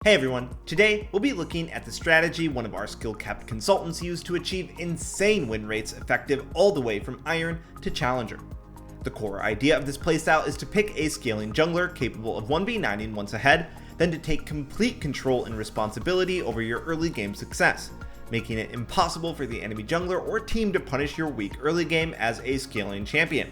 Hey everyone, today we'll be looking at the strategy one of our skill-capped consultants used to achieve insane win rates effective all the way from Iron to Challenger. The core idea of this playstyle is to pick a scaling jungler capable of 1v9ing once ahead, then to take complete control and responsibility over your early game success, making it impossible for the enemy jungler or team to punish your weak early game as a scaling champion.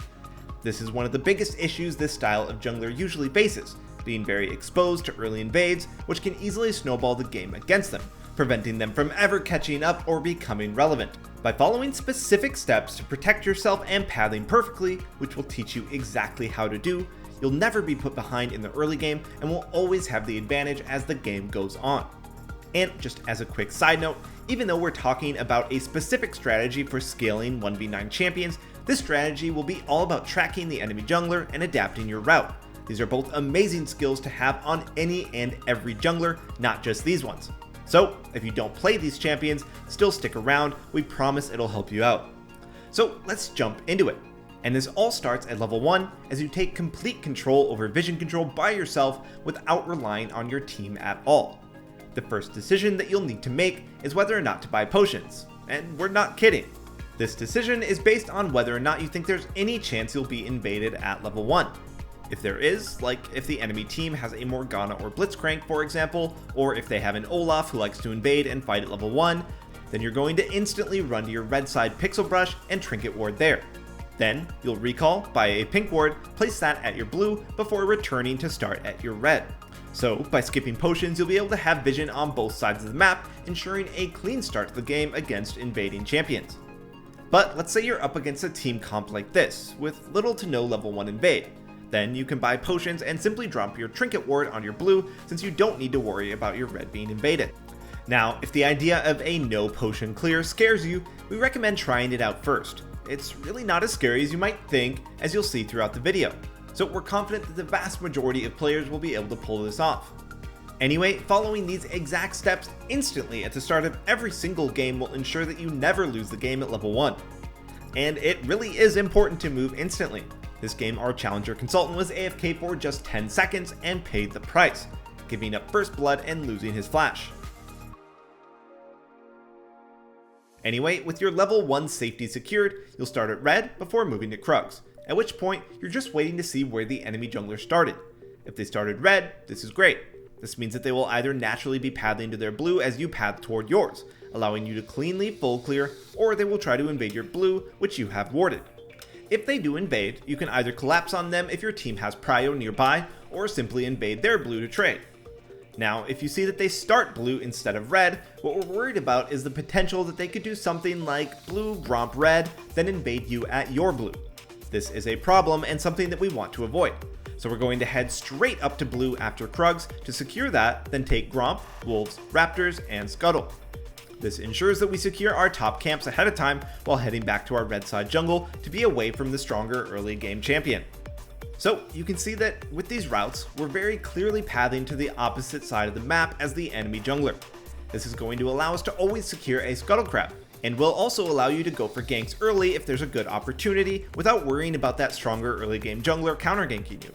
This is one of the biggest issues this style of jungler usually faces, being very exposed to early invades, which can easily snowball the game against them, preventing them from ever catching up or becoming relevant. By following specific steps to protect yourself and pathing perfectly, which will teach you exactly how to do, you'll never be put behind in the early game and will always have the advantage as the game goes on. And just as a quick side note, even though we're talking about a specific strategy for scaling 1v9 champions, this strategy will be all about tracking the enemy jungler and adapting your route. These are both amazing skills to have on any and every jungler, not just these ones. So if you don't play these champions, still stick around, we promise it'll help you out. So let's jump into it. And this all starts at level 1 as you take complete control over vision control by yourself without relying on your team at all. The first decision that you'll need to make is whether or not to buy potions. And we're not kidding. This decision is based on whether or not you think there's any chance you'll be invaded at level 1. If there is, like if the enemy team has a Morgana or Blitzcrank for example, or if they have an Olaf who likes to invade and fight at level 1, then you're going to instantly run to your red side Pixel Brush and Trinket Ward there. Then you'll recall, buy a pink ward, place that at your blue before returning to start at your red. So by skipping potions you'll be able to have vision on both sides of the map, ensuring a clean start to the game against invading champions. But let's say you're up against a team comp like this, with little to no level 1 invade. Then you can buy potions and simply drop your Trinket Ward on your blue since you don't need to worry about your red being invaded. Now, if the idea of a no potion clear scares you, we recommend trying it out first. It's really not as scary as you might think, as you'll see throughout the video. So we're confident that the vast majority of players will be able to pull this off. Anyway, following these exact steps instantly at the start of every single game will ensure that you never lose the game at level 1. And it really is important to move instantly. This game our Challenger consultant was AFK for just 10 seconds and paid the price, giving up first blood and losing his flash. Anyway, with your level 1 safety secured, you'll start at red before moving to Kha'zix, at which point you're just waiting to see where the enemy jungler started. If they started red, this is great. This means that they will either naturally be pathing to their blue as you path toward yours, allowing you to cleanly full clear, or they will try to invade your blue, which you have warded. If they do invade, you can either collapse on them if your team has prio nearby, or simply invade their blue to trade. Now, if you see that they start blue instead of red, what we're worried about is the potential that they could do something like blue romp red, then invade you at your blue. This is a problem and something that we want to avoid. So we're going to head straight up to blue after Kha'zix to secure that, then take Gromp, Wolves, Raptors, and Scuttle. This ensures that we secure our top camps ahead of time while heading back to our red side jungle to be away from the stronger early game champion. So you can see that with these routes, we're very clearly pathing to the opposite side of the map as the enemy jungler. This is going to allow us to always secure a Scuttle Crab, and will also allow you to go for ganks early if there's a good opportunity without worrying about that stronger early game jungler counter ganking you.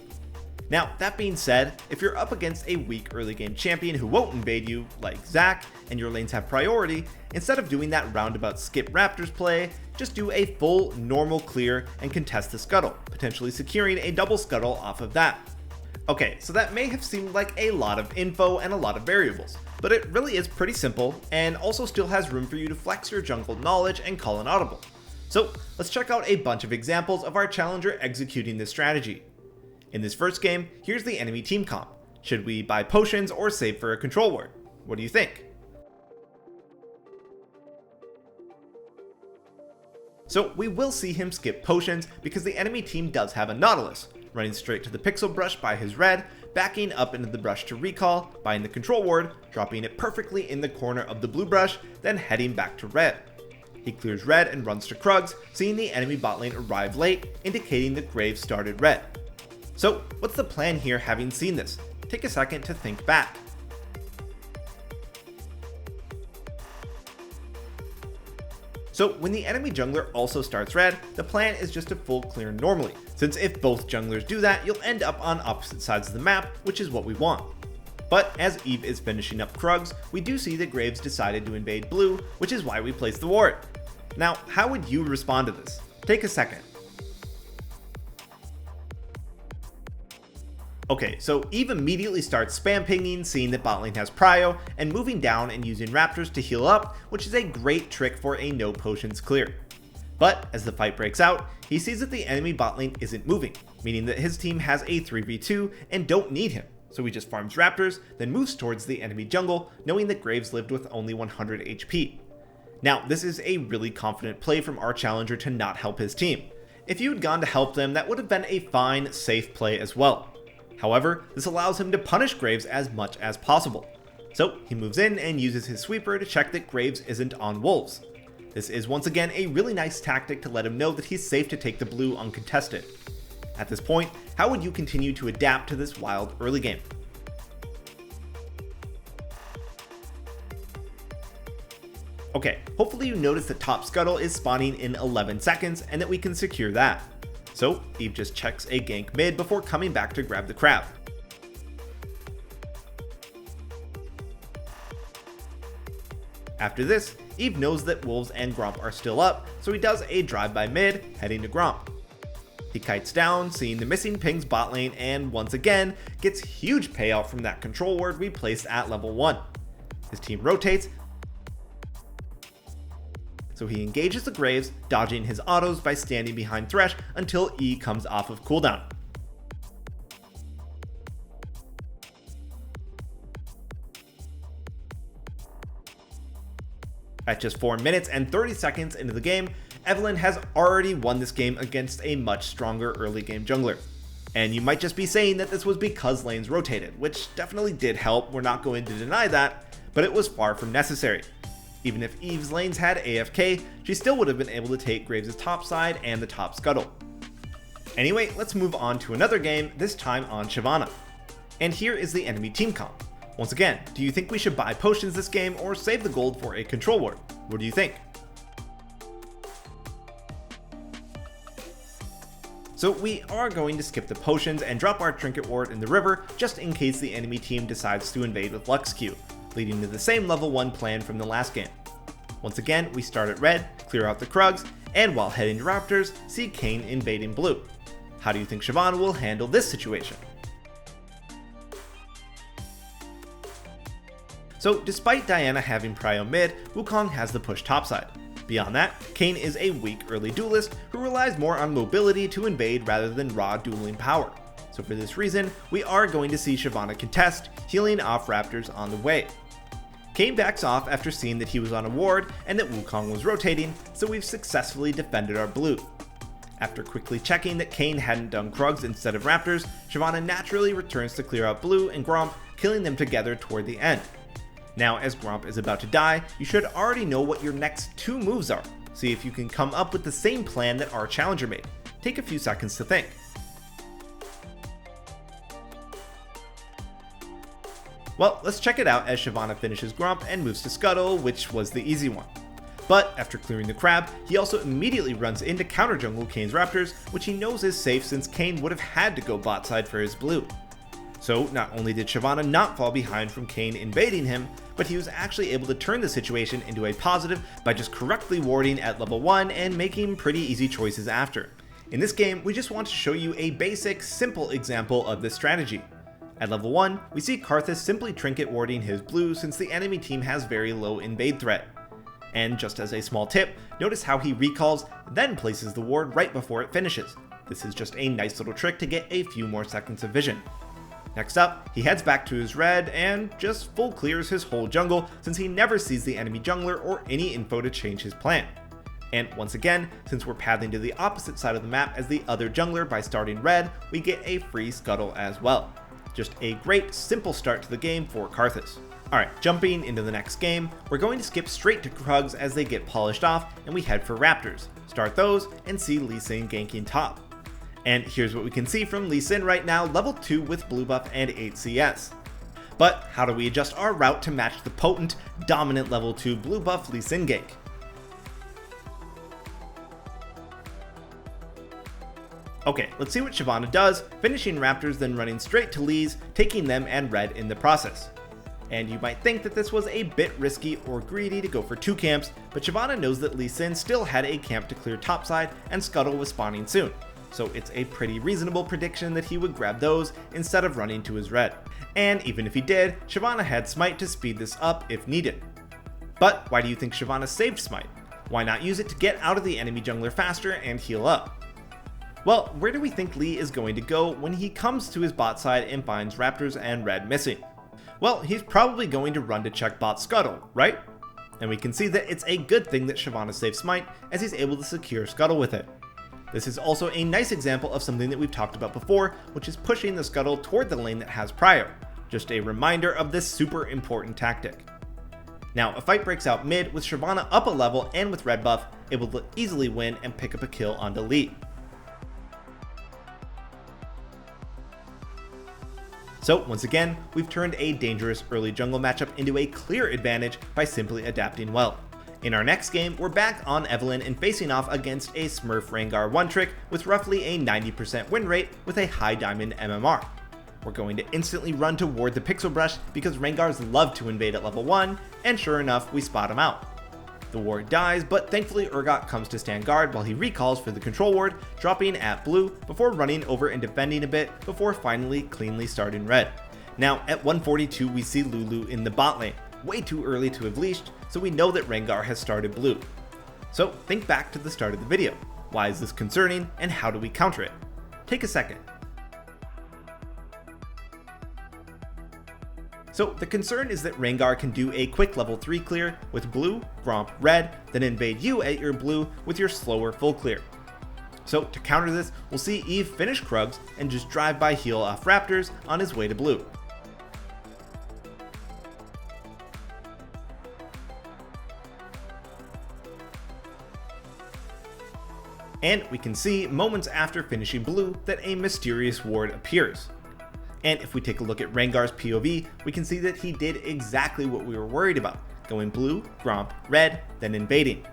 Now, that being said, if you're up against a weak early game champion who won't invade you, like Zac, and your lanes have priority, instead of doing that roundabout skip Raptors play, just do a full normal clear and contest the scuttle, potentially securing a double scuttle off of that. Okay, so that may have seemed like a lot of info and a lot of variables, but it really is pretty simple and also still has room for you to flex your jungle knowledge and call an audible. So let's check out a bunch of examples of our challenger executing this strategy. In this first game, here's the enemy team comp. Should we buy potions or save for a control ward? What do you think? So we will see him skip potions because the enemy team does have a Nautilus, running straight to the Pixel Brush by his red, backing up into the brush to recall, buying the control ward, dropping it perfectly in the corner of the blue brush, then heading back to red. He clears red and runs to Kha'zix, seeing the enemy bot lane arrive late, indicating that Graves started red. So what's the plan here having seen this? Take a second to think back. So when the enemy jungler also starts red, the plan is just to full clear normally, since if both junglers do that, you'll end up on opposite sides of the map, which is what we want. But as Eve is finishing up Krugs, we do see that Graves decided to invade blue, which is why we placed the ward. Now, how would you respond to this? Take a second. Okay, so Eve immediately starts spam pinging, seeing that bot lane has prio, and moving down and using raptors to heal up, which is a great trick for a no potions clear. But as the fight breaks out, he sees that the enemy bot lane isn't moving, meaning that his team has a 3v2 and don't need him. So he just farms raptors, then moves towards the enemy jungle, knowing that Graves lived with only 100 HP. Now, this is a really confident play from our challenger to not help his team. If you had gone to help them, that would have been a fine, safe play as well. However, this allows him to punish Graves as much as possible. So he moves in and uses his sweeper to check that Graves isn't on wolves. This is once again a really nice tactic to let him know that he's safe to take the blue uncontested. At this point, how would you continue to adapt to this wild early game? Okay, hopefully you noticed that top scuttle is spawning in 11 seconds and that we can secure that. So Eve just checks a gank mid before coming back to grab the crab. After this, Eve knows that wolves and Gromp are still up, so he does a drive by mid, heading to Gromp. He kites down, seeing the missing pings bot lane, and once again, gets huge payout from that control ward we placed at level 1. His team rotates, so he engages the Graves, dodging his autos by standing behind Thresh until E comes off of cooldown. At just 4 minutes and 30 seconds into the game, Evelynn has already won this game against a much stronger early game jungler. And you might just be saying that this was because lanes rotated, which definitely did help, we're not going to deny that, but it was far from necessary. Even if Eve's lanes had AFK, she still would have been able to take Graves' top side and the top scuttle. Anyway, let's move on to another game, this time on Shyvana. And here is the enemy team comp. Once again, do you think we should buy potions this game or save the gold for a control ward? What do you think? So we are going to skip the potions and drop our trinket ward in the river just in case the enemy team decides to invade with Lux Q, leading to the same level 1 plan from the last game. Once again, we start at red, clear out the Krugs, and while heading to Raptors, see Kayn invading blue. How do you think Shyvana will handle this situation? So despite Diana having prio mid, Wukong has the push topside. Beyond that, Kayn is a weak early duelist who relies more on mobility to invade rather than raw dueling power. So for this reason, we are going to see Shyvana contest, healing off Raptors on the way. Kayn backs off after seeing that he was on a ward and that Wukong was rotating, so we've successfully defended our blue. After quickly checking that Kayn hadn't done Krugs instead of Raptors, Shyvana naturally returns to clear out blue and Gromp, killing them together toward the end. Now as Gromp is about to die, you should already know what your next 2 moves are. See if you can come up with the same plan that our challenger made. Take a few seconds to think. Well, let's check it out as Shyvana finishes Gromp and moves to Scuttle, which was the easy one. But after clearing the crab, he also immediately runs in to counter jungle Kayn's Raptors, which he knows is safe since Kayn would have had to go bot side for his blue. So not only did Shyvana not fall behind from Kayn invading him, but he was actually able to turn the situation into a positive by just correctly warding at level 1 and making pretty easy choices after. In this game, we just want to show you a basic, simple example of this strategy. At level 1, we see Karthus simply trinket warding his blue since the enemy team has very low invade threat. And just as a small tip, notice how he recalls, then places the ward right before it finishes. This is just a nice little trick to get a few more seconds of vision. Next up, he heads back to his red and just full clears his whole jungle since he never sees the enemy jungler or any info to change his plan. And once again, since we're pathing to the opposite side of the map as the other jungler by starting red, we get a free scuttle as well. Just a great, simple start to the game for Karthus. Alright, jumping into the next game, we're going to skip straight to Krugs as they get polished off and we head for Raptors, start those, and see Lee Sin ganking top. And here's what we can see from Lee Sin right now, level 2 with blue buff and 8 CS. But how do we adjust our route to match the potent, dominant level 2 blue buff Lee Sin gank? Okay, let's see what Shyvana does, finishing Raptors then running straight to Lee's, taking them and red in the process. And you might think that this was a bit risky or greedy to go for 2 camps, but Shyvana knows that Lee Sin still had a camp to clear topside and Scuttle was spawning soon, so it's a pretty reasonable prediction that he would grab those instead of running to his red. And even if he did, Shyvana had Smite to speed this up if needed. But why do you think Shyvana saved Smite? Why not use it to get out of the enemy jungler faster and heal up? Well, where do we think Lee is going to go when he comes to his bot side and finds Raptors and red missing? Well, he's probably going to run to check bot Scuttle, right? And we can see that it's a good thing that Shyvana saved Smite, as he's able to secure Scuttle with it. This is also a nice example of something that we've talked about before, which is pushing the Scuttle toward the lane that has prio. Just a reminder of this super important tactic. Now, a fight breaks out mid with Shyvana up a level and with red buff, able to easily win and pick up a kill onto Lee. So once again, we've turned a dangerous early jungle matchup into a clear advantage by simply adapting well. In our next game, we're back on Evelynn and facing off against a Smurf Rengar one-trick with roughly a 90% win rate with a high diamond MMR. We're going to instantly run toward the pixel brush because Rengars love to invade at level 1, and sure enough, we spot him out. The ward dies, but thankfully Urgot comes to stand guard while he recalls for the control ward, dropping at blue before running over and defending a bit before finally cleanly starting red. Now at 142 we see Lulu in the bot lane, way too early to have leashed, so we know that Rengar has started blue. So think back to the start of the video. Why is this concerning and how do we counter it? Take a second. So the concern is that Rengar can do a quick level 3 clear with blue, Gromp, red, then invade you at your blue with your slower full clear. So to counter this, we'll see Eve finish Krugs and just drive by heal off Raptors on his way to blue. And we can see moments after finishing blue that a mysterious ward appears. And if we take a look at Rengar's POV, we can see that he did exactly what we were worried about, going blue, Gromp, red, then invading.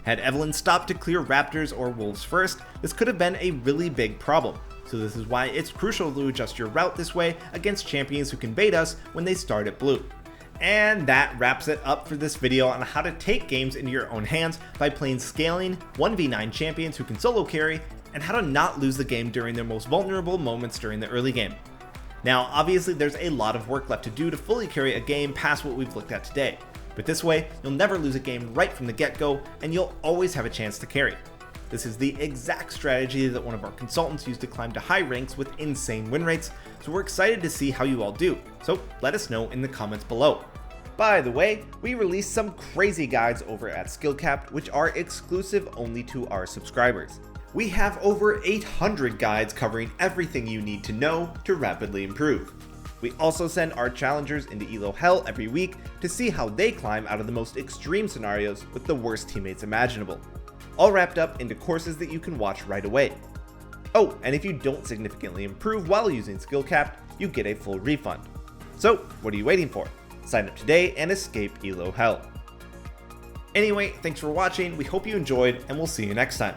Had Evelynn stopped to clear Raptors or Wolves first, this could have been a really big problem. So this is why it's crucial to adjust your route this way against champions who can bait us when they start at blue. And that wraps it up for this video on how to take games into your own hands by playing scaling 1v9 champions who can solo carry, and how to not lose the game during their most vulnerable moments during the early game. Now, obviously there's a lot of work left to do to fully carry a game past what we've looked at today, but this way, you'll never lose a game right from the get-go, and you'll always have a chance to carry. This is the exact strategy that one of our consultants used to climb to high ranks with insane win rates, so we're excited to see how you all do, so let us know in the comments below. By the way, we released some crazy guides over at skillcapped, which are exclusive only to our subscribers. We have over 800 guides covering everything you need to know to rapidly improve. We also send our challengers into Elo Hell every week to see how they climb out of the most extreme scenarios with the worst teammates imaginable. All wrapped up into courses that you can watch right away. Oh, and if you don't significantly improve while using skillcapped, you get a full refund. So, what are you waiting for? Sign up today and escape Elo Hell. Anyway, thanks for watching, we hope you enjoyed, and we'll see you next time.